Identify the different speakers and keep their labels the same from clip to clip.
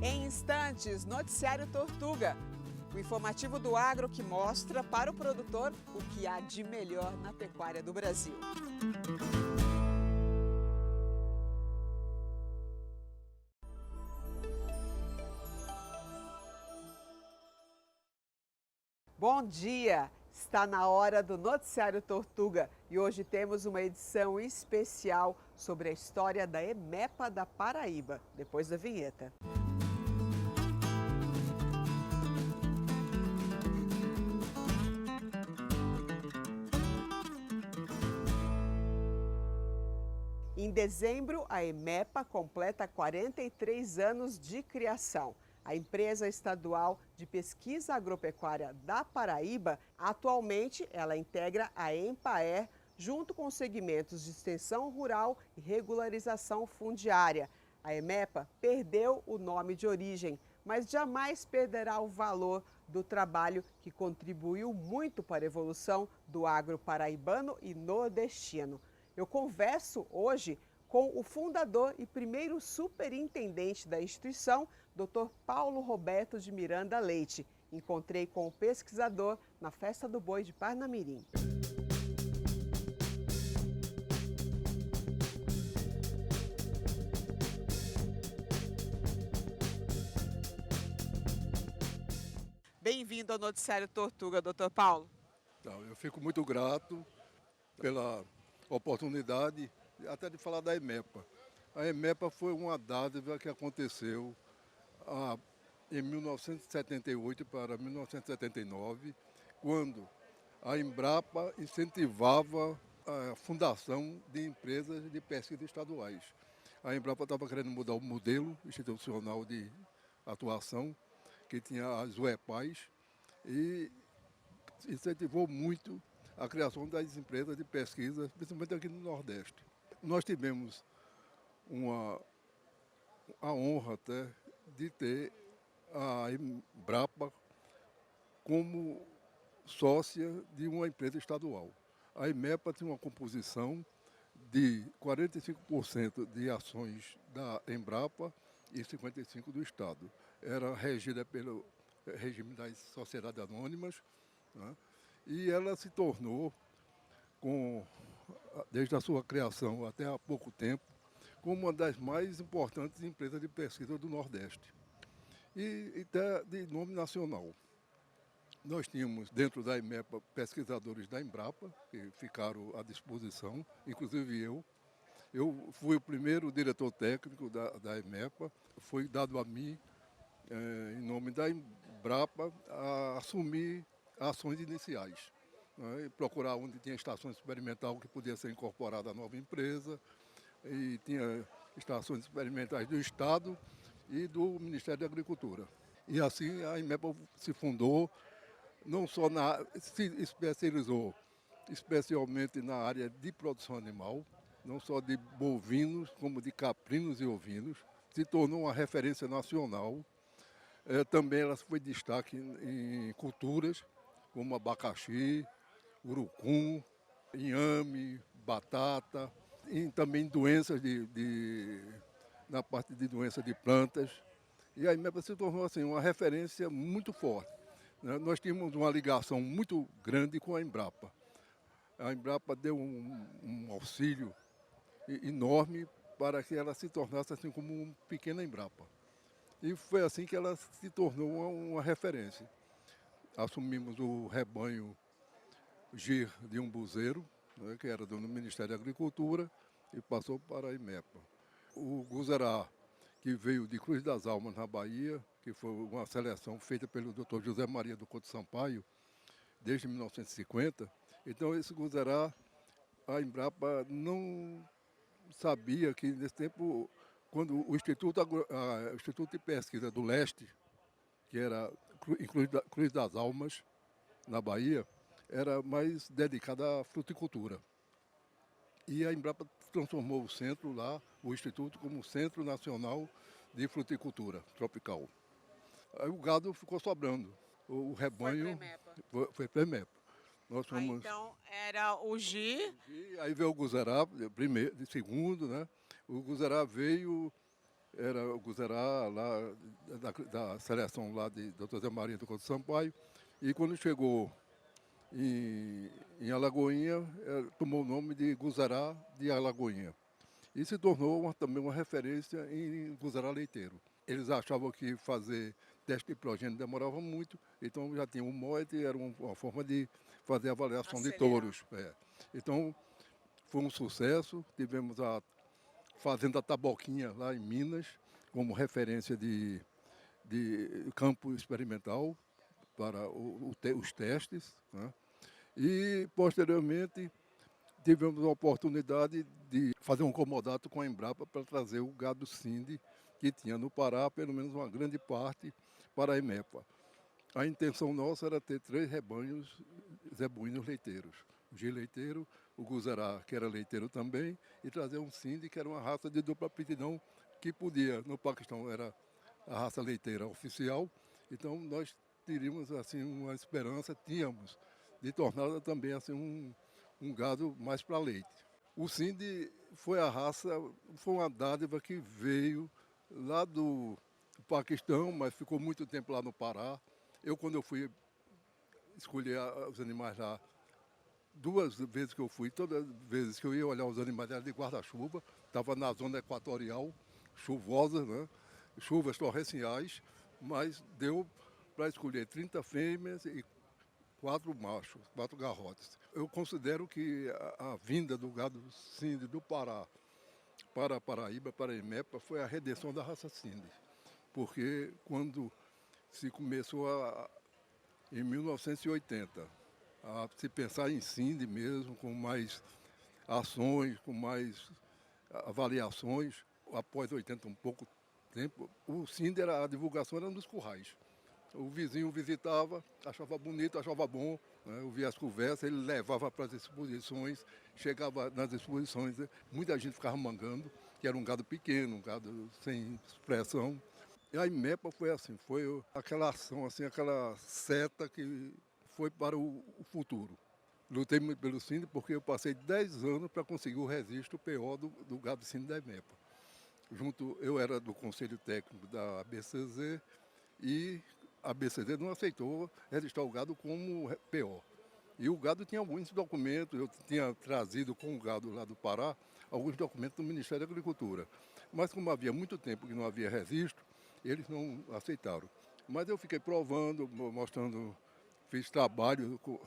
Speaker 1: Em instantes, Noticiário Tortuga, o informativo do agro que mostra para o produtor o que há de melhor na pecuária do Brasil. Bom dia! Está na hora do Noticiário Tortuga e hoje temos uma edição especial sobre a história da EMEPA da Paraíba, depois da vinheta. Em dezembro, a EMEPA completa 43 anos de criação. A empresa estadual de pesquisa agropecuária da Paraíba, atualmente ela integra a EMPAER, junto com os segmentos de extensão rural e regularização fundiária. A EMEPA perdeu o nome de origem, mas jamais perderá o valor do trabalho que contribuiu muito para a evolução do agro paraibano e nordestino. Eu converso hoje com o fundador e primeiro superintendente da instituição, Dr. Paulo Roberto de Miranda Leite. Encontrei com o pesquisador na Festa do Boi de Parnamirim. Bem-vindo ao Noticiário Tortuga, Dr. Paulo.
Speaker 2: Então, eu fico muito grato pela oportunidade até de falar da EMEPA. A EMEPA foi uma dádiva que aconteceu em 1978 para 1979, quando a Embrapa incentivava a fundação de empresas de pesquisa estaduais. A Embrapa estava querendo mudar o modelo institucional de atuação, que tinha as UEPAs, e incentivou muito a criação das empresas de pesquisa, principalmente aqui no Nordeste. Nós tivemos a honra até de ter a Embrapa como sócia de uma empresa estadual. A EMEPA tinha uma composição de 45% de ações da Embrapa e 55% do Estado. Era regida pelo regime das sociedades anônimas, né? E ela se tornou, desde a sua criação até há pouco tempo, como uma das mais importantes empresas de pesquisa do Nordeste. E até de nome nacional. Nós tínhamos dentro da EMEPA pesquisadores da Embrapa, que ficaram à disposição, inclusive eu. Eu fui o primeiro diretor técnico da EMEPA, foi dado a mim, em nome da Embrapa, a assumir ações iniciais, né, e procurar onde tinha estação experimental que podia ser incorporada à nova empresa, e tinha estações experimentais do Estado e do Ministério da Agricultura. E assim a EMEPA se fundou, não só se especializou especialmente na área de produção animal, não só de bovinos, como de caprinos e ovinos, se tornou uma referência nacional. Também ela foi destaque em culturas, como abacaxi, urucum, inhame, batata, e também doenças na parte de doenças de plantas. E a EMEPA se tornou assim, uma referência muito forte. Nós tínhamos uma ligação muito grande com a Embrapa. A Embrapa deu um auxílio enorme para que ela se tornasse assim como uma pequena Embrapa. E foi assim que ela se tornou uma referência. Assumimos o rebanho GIR de Umbuzeiro, né, que era do Ministério da Agricultura, e passou para a EMEPA. O Guzerá, que veio de Cruz das Almas, na Bahia, que foi uma seleção feita pelo Dr. José Maria do Couto Sampaio, desde 1950. Então, esse Guzerá, a Embrapa não sabia que, nesse tempo, quando o Instituto de Pesquisa do Leste, que era em Cruz das Almas, na Bahia, era mais dedicada à fruticultura. E a Embrapa transformou o centro lá, o Instituto, como Centro Nacional de Fruticultura Tropical. Aí o gado ficou sobrando. O rebanho foi para a EMEPA. Nós fomos...
Speaker 1: Então era o GI.
Speaker 2: Aí veio o Guzerá, primeiro, de segundo, né? O Guzerá veio era o Guzerá, lá da seleção lá de Dr. Zé Maria do Couto Sampaio. E quando chegou em Alagoinha, tomou o nome de Guzerá de Alagoinha. E se tornou também uma referência em Guzerá leiteiro. Eles achavam que fazer teste de progênio demorava muito, então já tinha um mote, era uma forma de fazer avaliação de touros. Então, foi um sucesso. Tivemos a Fazenda Taboquinha, lá em Minas, como referência de campo experimental para os testes, né? E, posteriormente, tivemos a oportunidade de fazer um comodato com a Embrapa para trazer o gado Sindi, que tinha no Pará, pelo menos uma grande parte, para a EMEPA. A intenção nossa era ter 3 rebanhos zebuínos leiteiros. O G leiteiro, o Guzerá, que era leiteiro também, e trazer um Sindi, que era uma raça de dupla aptidão, que podia, no Paquistão era a raça leiteira oficial. Então nós teríamos assim uma esperança, tínhamos, de torná-la também assim um gado mais para leite. O Sindi foi a raça, foi uma dádiva que veio lá do Paquistão, mas ficou muito tempo lá no Pará. Quando eu fui escolher os animais lá, 2 vezes que eu fui, todas as vezes que eu ia olhar os animais era de guarda-chuva, estava na zona equatorial, chuvosa, né? Chuvas torrenciais, mas deu para escolher 30 fêmeas e 4 machos, 4 garrotes. Eu considero que a vinda do gado Sindi do Pará para a Paraíba, para a EMEPA, foi a redenção da raça Sindi. Porque quando se começou em 1980, a se pensar em Sindi mesmo, com mais ações, com mais avaliações, após 80 um pouco tempo, o Sindi, a divulgação era nos currais. O vizinho visitava, achava bonito, achava bom, né? Ouvia as conversas, ele levava para as exposições, chegava nas exposições, né? Muita gente ficava mangando, que era um gado pequeno, um gado sem expressão. E a IMEPA foi assim, foi aquela ação, assim, aquela seta que foi para o futuro. Lutei muito pelo Sindi porque eu passei 10 anos para conseguir o registro PO do gado Sindi da IMEPA. Eu era do Conselho Técnico da ABCZ e a ABCZ não aceitou registrar o gado como PO. E o gado tinha alguns documentos, eu tinha trazido com o gado lá do Pará alguns documentos do Ministério da Agricultura. Mas como havia muito tempo que não havia registro, eles não aceitaram. Mas eu fiquei provando, mostrando, fiz trabalho com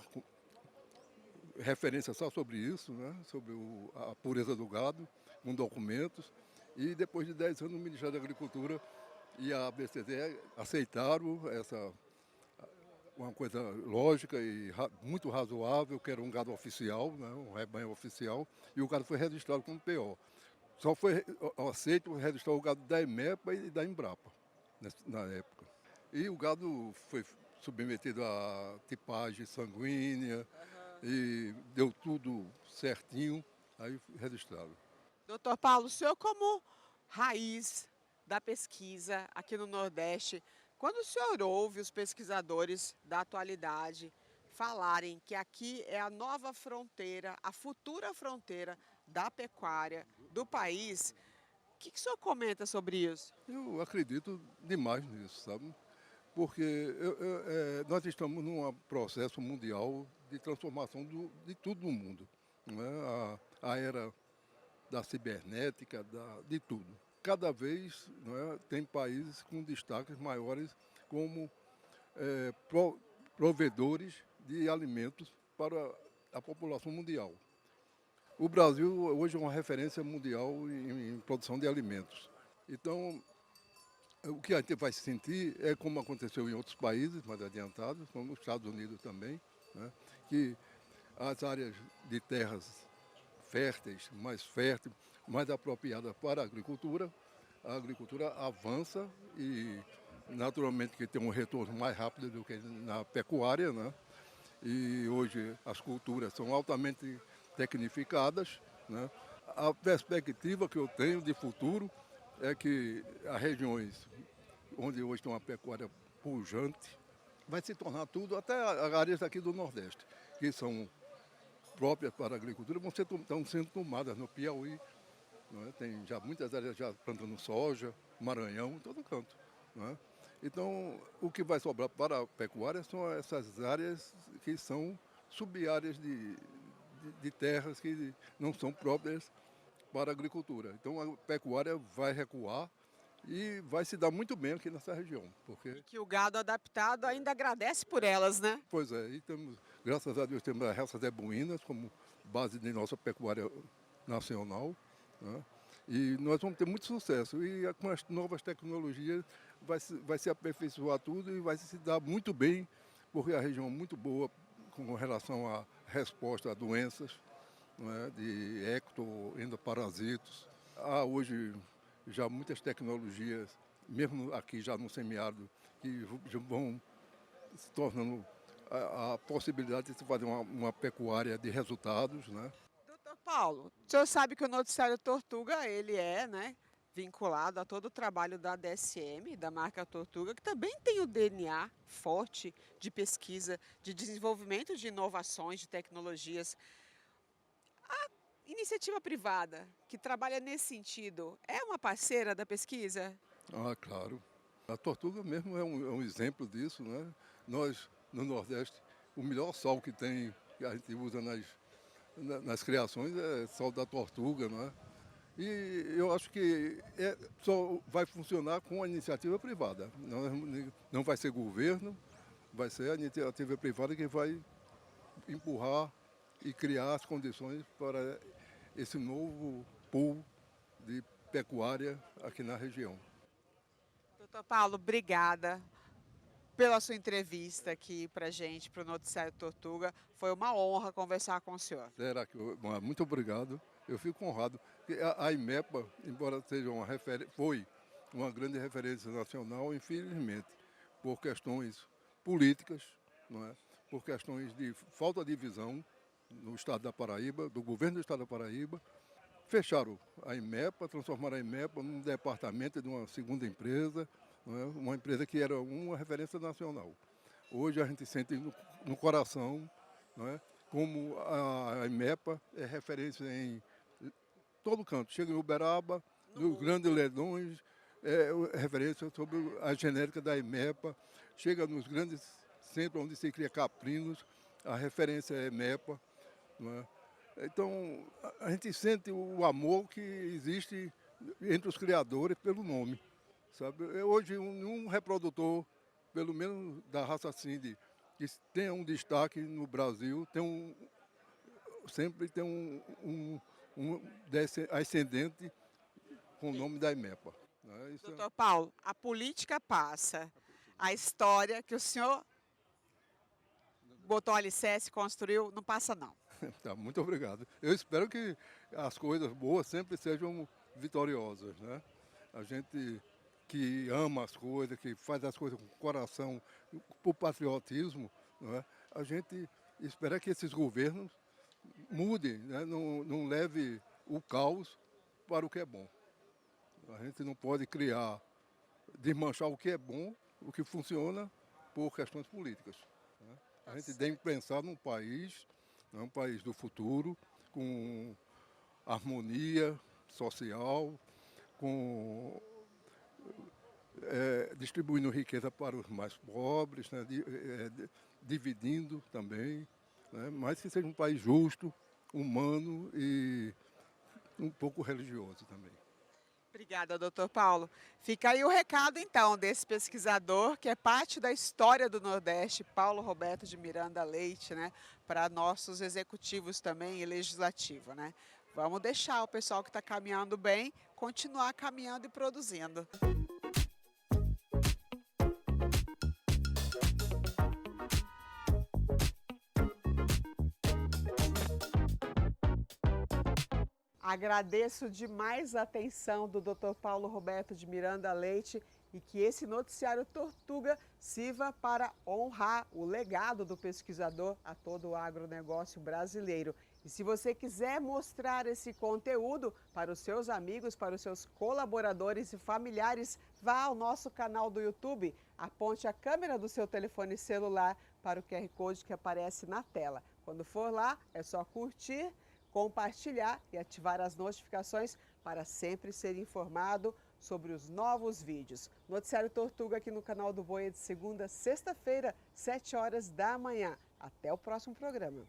Speaker 2: referência só sobre isso, né? Sobre a pureza do gado, com documentos. E depois de 10 anos, o Ministério da Agricultura e a ABCD aceitaram uma coisa lógica e muito razoável, que era um gado oficial, né? Um rebanho oficial, e o gado foi registrado como PO. Só foi aceito registrar o gado da EMEPA e da Embrapa, na época. E o gado foi submetido à tipagem sanguínea, e deu tudo certinho, aí registraram.
Speaker 1: Doutor Paulo, o senhor como raiz da pesquisa aqui no Nordeste, quando o senhor ouve os pesquisadores da atualidade falarem que aqui é a nova fronteira, a futura fronteira da pecuária do país, o que o senhor comenta sobre isso?
Speaker 2: Eu acredito demais nisso, sabe? Porque nós estamos num processo mundial de transformação de tudo no mundo. Né? A era da cibernética, de tudo. Cada vez, né, tem países com destaques maiores como provedores de alimentos para a população mundial. O Brasil hoje é uma referência mundial em produção de alimentos. Então, o que a gente vai sentir é como aconteceu em outros países mais adiantados, como os Estados Unidos também, né, que as áreas de terras férteis, mais apropriadas para a agricultura avança e, naturalmente, que tem um retorno mais rápido do que na pecuária, né? E hoje as culturas são altamente tecnificadas, né? A perspectiva que eu tenho de futuro é que as regiões onde hoje tem uma pecuária pujante vai se tornar tudo, até áreas aqui do Nordeste, que são próprias para a agricultura, estão sendo tomadas no Piauí, não é? Tem já muitas áreas já plantando soja, Maranhão, em todo canto, não é? Então, o que vai sobrar para a pecuária são essas áreas que são sub-áreas de terras que não são próprias para a agricultura. Então, a pecuária vai recuar e vai se dar muito bem aqui nessa região, porque,
Speaker 1: Que o gado adaptado ainda agradece por elas, né?
Speaker 2: pois é, e temos, graças a Deus, temos as raças ebuínas como base de nossa pecuária nacional, né? E nós vamos ter muito sucesso. E com as novas tecnologias vai se aperfeiçoar tudo e vai se dar muito bem, porque a região é muito boa com relação à resposta a doenças, não é? De endoparasitos. Há hoje já muitas tecnologias, mesmo aqui já no semiárido, que vão se tornando a possibilidade de se fazer uma pecuária de resultados, né?
Speaker 1: Doutor Paulo, o senhor sabe que o noticiário Tortuga, ele é, né, vinculado a todo o trabalho da DSM, da marca Tortuga, que também tem o DNA forte de pesquisa, de desenvolvimento de inovações, de tecnologias. Iniciativa privada que trabalha nesse sentido é uma parceira da pesquisa?
Speaker 2: Ah, claro. A Tortuga mesmo é um exemplo disso, né? Nós, no Nordeste, o melhor sal que tem, que a gente usa nas criações, é sal da Tortuga, não é? E eu acho que só vai funcionar com a iniciativa privada. Não vai ser governo, vai ser a iniciativa privada que vai empurrar e criar as condições para esse novo pool de pecuária aqui na região.
Speaker 1: Doutor Paulo, obrigada pela sua entrevista aqui para gente, para o Noticiário Tortuga. Foi uma honra conversar com o senhor.
Speaker 2: Será que muito obrigado. Eu fico honrado. A IMEPA, embora seja foi uma grande referência nacional, infelizmente, por questões políticas, não é? Por questões de falta de visão no estado da Paraíba, do governo do estado da Paraíba, fecharam a IMEPA, transformaram a IMEPA num departamento de uma segunda empresa, não é? Uma empresa que era uma referência nacional. Hoje a gente sente no coração, não é? Como a IMEPA é referência em todo canto. Chega em Uberaba, nos Grandes Leilões, é referência sobre a genérica da IMEPA. Chega nos grandes centros onde se cria caprinos, a referência é IMEPA. Não é? Então, a gente sente o amor que existe entre os criadores pelo nome. Sabe? Hoje, um reprodutor, pelo menos da raça Cindy, que tenha um destaque no Brasil, sempre tem um ascendente com o nome da IMEPA. Né?
Speaker 1: Doutor Paulo, a política passa. A história que o senhor botou alicerce, construiu, não passa não.
Speaker 2: Tá, muito obrigado. Eu espero que as coisas boas sempre sejam vitoriosas, né? A gente que ama as coisas, que faz as coisas com coração, por patriotismo, não é? A gente espera que esses governos mudem, né? Não leve o caos para o que é bom. A gente não pode desmanchar o que é bom, o que funciona, por questões políticas. Né? A gente tem que pensar num país, né, um país do futuro, com harmonia social, com distribuindo riqueza para os mais pobres, né, dividindo também, né, mas que seja um país justo, humano e um pouco religioso também.
Speaker 1: Obrigada, doutor Paulo. Fica aí o recado, então, desse pesquisador, que é parte da história do Nordeste, Paulo Roberto de Miranda Leite, né, para nossos executivos também e legislativo, né? Vamos deixar o pessoal que está caminhando bem continuar caminhando e produzindo. Agradeço demais a atenção do Dr. Paulo Roberto de Miranda Leite e que esse noticiário Tortuga sirva para honrar o legado do pesquisador a todo o agronegócio brasileiro. E se você quiser mostrar esse conteúdo para os seus amigos, para os seus colaboradores e familiares, vá ao nosso canal do YouTube, aponte a câmera do seu telefone celular para o QR Code que aparece na tela. Quando for lá, é só curtir, compartilhar e ativar as notificações para sempre ser informado sobre os novos vídeos. Noticiário Tortuga aqui no canal do Boi é de segunda a sexta-feira, 7 horas da manhã. Até o próximo programa.